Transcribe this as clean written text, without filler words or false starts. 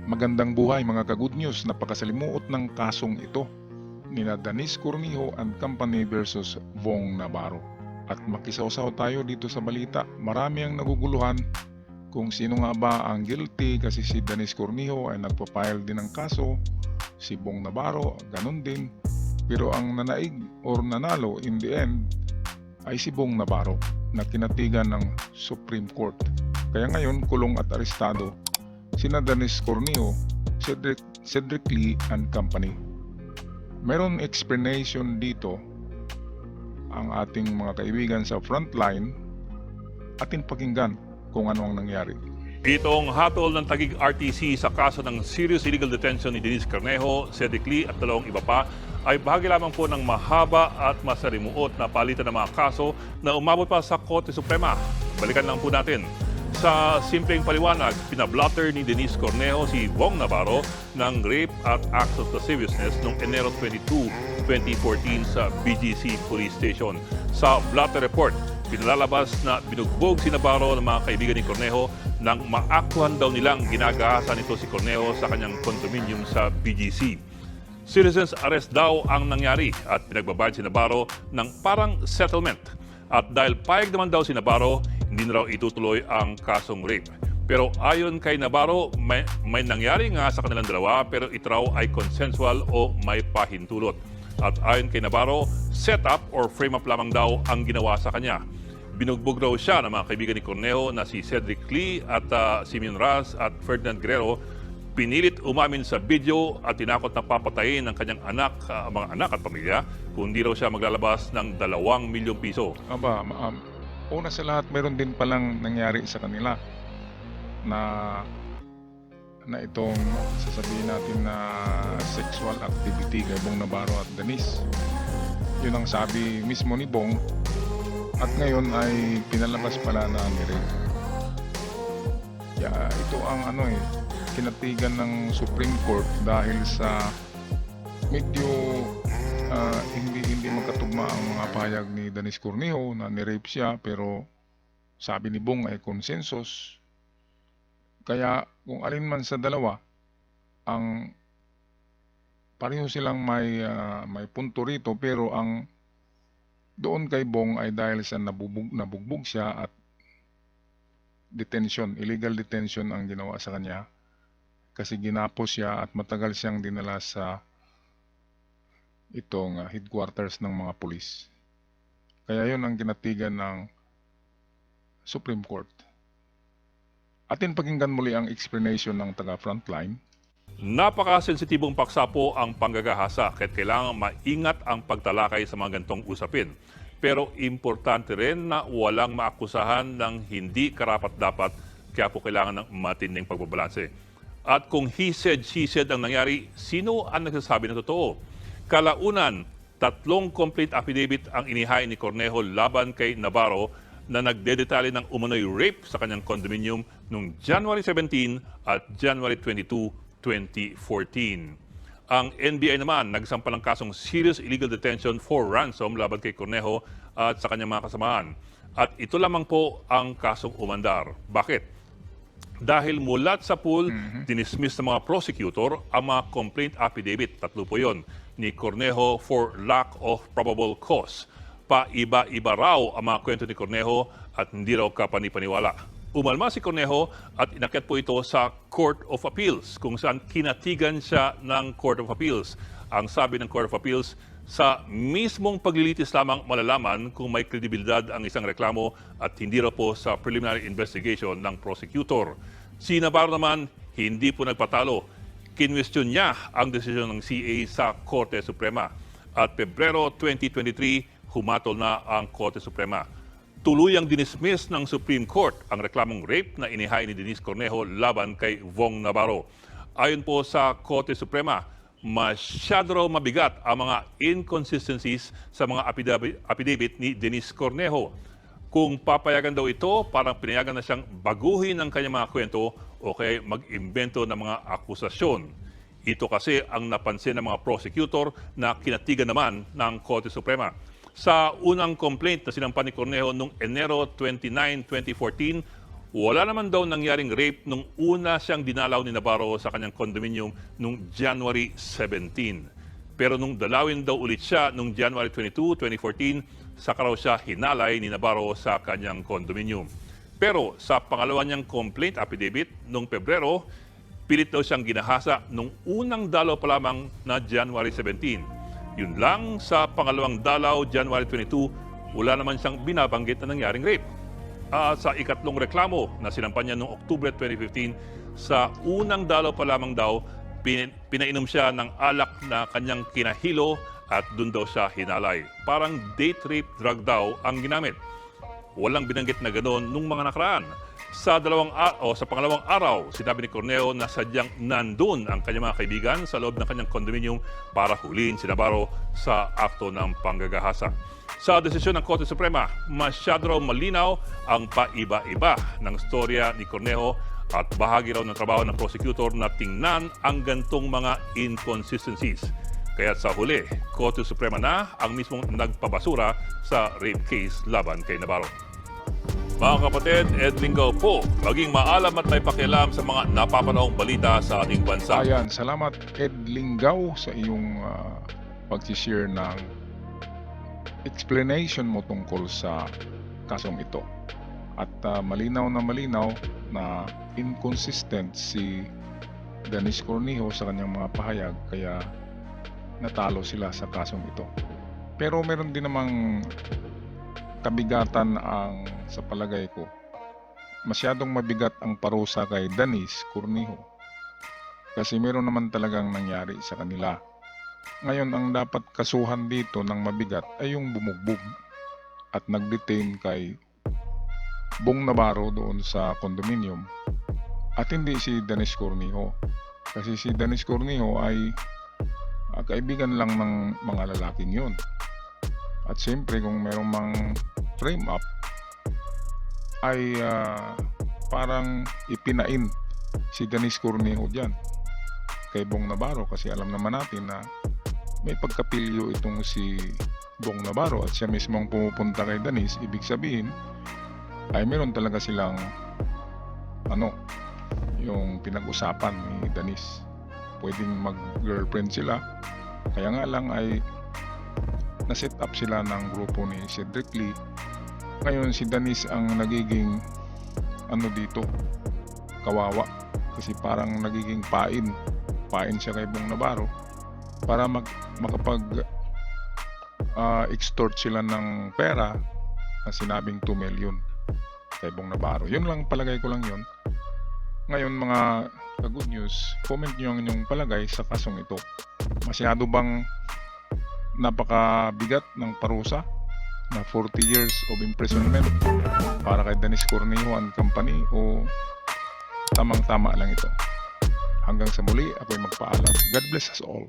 Magandang buhay mga ka-good news, napakasalimuot ng kasong ito nina Danis Cornejo and Company versus Vong Navarro. At makisawsaw tayo dito sa balita. Marami ang naguguluhan kung sino nga ba ang guilty kasi si Danis Cornejo ay nagpa-file din ng kaso, si Vong Navarro ganun din. Pero ang nanaig or nanalo in the end ay si Vong Navarro na kinatigan ng Supreme Court. Kaya ngayon kulong at arestado sina Danis Cornejo, Cedric Lee and Company. Meron explanation dito ang ating mga kaibigan sa frontline, atin pakinggan kung ano ang nangyari. Itong hatol ng tagig RTC sa kaso ng serious illegal detention ni Danis Cornejo, Cedric Lee at dalawang iba pa ay bahagi lamang po ng mahaba at masalimuot na palitan ng mga kaso na umabot pa sa Korte Suprema. Balikan lang po natin. Sa simpleng paliwanag, pinablatter ni Danis Cornejo si Vong Navarro ng rape at acts of lasciviousness noong Enero 22, 2014 sa BGC Police Station. Sa blatter report, pinalalabas na binugbog si Navarro ng mga kaibigan ni Cornejo nang maaktuhan daw nilang ginagahasan nito si Cornejo sa kanyang condominium sa BGC. Citizens arrest daw ang nangyari at pinagbabayad si Navarro ng parang settlement. At dahil payag naman daw si Navarro, hindi na raw itutuloy ang kasong rape. Pero ayon kay Navarro, may nangyari nga sa kanilang dalawa pero ito raw ay consensual o may pahintulot. At ayon kay Navarro, set up or frame up lamang daw ang ginawa sa kanya. Binugbog raw siya ng mga kaibigan ni Cornejo na si Cedric Lee at Simeon Raz at Ferdinand Guerrero. Pinilit umamin sa video at tinakot na papatayin ng kanyang mga anak at pamilya kung di raw siya maglalabas ng 2 milyong piso. Aba, una sa lahat, meron din palang nangyari sa kanila na itong sasabihin natin na sexual activity kay Vong Navarro at Danis. Yun ang sabi mismo ni Vong at ngayon ay pinalabas pala na ni-rape. Ito ang kinatigan ng Supreme Court dahil sa medyo hindi magkatugma ang mga pahayag ni Danis Cornejo na ni-rape siya pero sabi ni Vong ay consensus. Kaya kung alin man sa dalawa, ang pareho silang may punto rito pero ang doon kay Vong ay dahil sa nabugbog siya at detention, illegal detention ang ginawa sa kanya kasi ginapos siya at matagal siyang dinala sa itong headquarters ng mga pulis. Kaya yun ang kinatigan ng Supreme Court. Atin pakinggan muli ang explanation ng taga-frontline. Napakasensitibong paksa po ang panggagahasa kahit kailangan maingat ang pagtalakay sa mga gantong usapin. Pero importante rin na walang maakusahan ng hindi karapat-dapat kaya po kailangan ng matinding pagbabalanse. At kung he said, she said ang nangyari, sino ang nagsasabi ng totoo? Kalaunan, 3 complete affidavit ang inihain ni Cornejo laban kay Navarro na nagdedetalye ng umano'y rape sa kanyang condominium noong January 17 at January 22, 2014. Ang NBI naman nagsampa ng kasong serious illegal detention for ransom laban kay Cornejo at sa kanyang mga kasamahan. At ito lamang po ang kasong umandar. Bakit? Dahil mulat sa pool, dinismiss ng mga prosecutor ang mga complaint affidavit, 3 po yun, ni Cornejo for lack of probable cause. Paiba-iba raw ang mga kwento ni Cornejo at hindi raw kapanipaniwala. Umalma si Cornejo at inakyat po ito sa Court of Appeals kung saan kinatigan siya ng Court of Appeals. Ang sabi ng Court of Appeals, sa mismong paglilitis lamang malalaman kung may kredibilidad ang isang reklamo at hindi raw po sa preliminary investigation ng prosecutor. Si Navarro naman hindi po nagpatalo. Kinwestiyon niya ang desisyon ng CA sa Korte Suprema. At Pebrero 2023, humatol na ang Korte Suprema. Tuluyang dinismiss ng Supreme Court ang reklamong rape na inihain ni Danis Cornejo laban kay Vong Navarro. Ayon po sa Korte Suprema, masyado raw mabigat ang mga inconsistencies sa mga affidavit ni Danis Cornejo. Kung papayagan daw ito, parang pinayagan na siyang baguhin ang kanyang mga kwento o kaya mag-imbento ng mga akusasyon. Ito kasi ang napansin ng mga prosecutor na kinatigan naman ng Korte Suprema. Sa unang complaint na sinampan ni Cornejo noong Enero 29, 2014, Wala naman daw nangyaring rape nung una siyang dinalaw ni Navarro sa kanyang condominium nung January 17. Pero nung dalawin daw ulit siya nung January 22, 2014, saka raw siya hinalay ni Navarro sa kanyang condominium. Pero sa pangalawa niyang complaint affidavit nung Pebrero, pilit daw siyang ginahasa nung unang dalaw pa lamang na January 17. Yun lang, sa pangalawang dalaw, January 22, wala naman siyang binabanggit na nangyaring rape. Sa ikatlong reklamo na sinampan niya noong Oktubre 2015, sa unang dalaw pa lamang daw, pinainom siya ng alak na kanyang kinahilo at doon daw siya hinalay. Parang date rape drug daw ang ginamit. Walang binanggit na ganoon nung mga nakaraan. Sa pangalawang araw, sinabi ni Cornejo na sadyang nandun ang kanyang mga kaibigan sa loob ng kanyang condominium para huliin si Navarro sa akto ng panggagahasa. Sa desisyon ng Korte Suprema, masyado raw malinaw ang paiba-iba ng storya ni Cornejo at bahagi raw ng trabaho ng prosecutor na tingnan ang gantong mga inconsistencies. Kaya sa huli, Korte Suprema na ang mismong nagpabasura sa rape case laban kay Navarro. Mga kapatid, Ed Lingaw po, maging maalam at may pakialam sa mga napapanahong balita sa ating bansa. Ayan, salamat Ed Lingaw sa iyong pag-share ng explanation mo tungkol sa kasong ito. At malinaw na inconsistent si Dennis Cornejo sa kanyang mga pahayag, kaya natalo sila sa kasong ito. Pero meron din namang kabigatan ang sa palagay ko. Masyadong mabigat ang parusa kay Dennis Cornejo kasi meron naman talagang nangyari sa kanila. Ngayon, ang dapat kasuhan dito ng mabigat ay yung bumugbog at nag-detain kay Bong Navarro doon sa condominium at hindi si Dennis Cornejo, kasi si Dennis Cornejo ay kaibigan lang ng mga lalaking yun. At siyempre kung merong mang frame up ay parang ipinain si Dennis Cornejo dyan kay Bong Navarro, kasi alam naman natin na may pagkapilyo itong si Bong Navarro at siya mismo ang pumupunta kay Dennis. Ibig sabihin ay meron talaga silang yung pinag-usapan ni Dennis. Pwedeng mag-girlfriend sila, kaya nga lang ay na-set up sila ng grupo ni Cedric Lee. Ngayon si Dennis ang nagiging dito, kawawa, kasi parang nagiging pain siya kay Bong Navarro para makapag extort sila ng pera na sinabing 2 million kay Bong Navarro. Yun lang, palagay ko lang yun. Ngayon mga ka-good news, comment nyo ang inyong palagay sa kasong ito. Masyado bang napakabigat ng parusa na 40 years of imprisonment para kay Dennis Cornejo and company, o tamang-tama lang ito? Hanggang sa muli, ako'y magpaalam. God bless us all.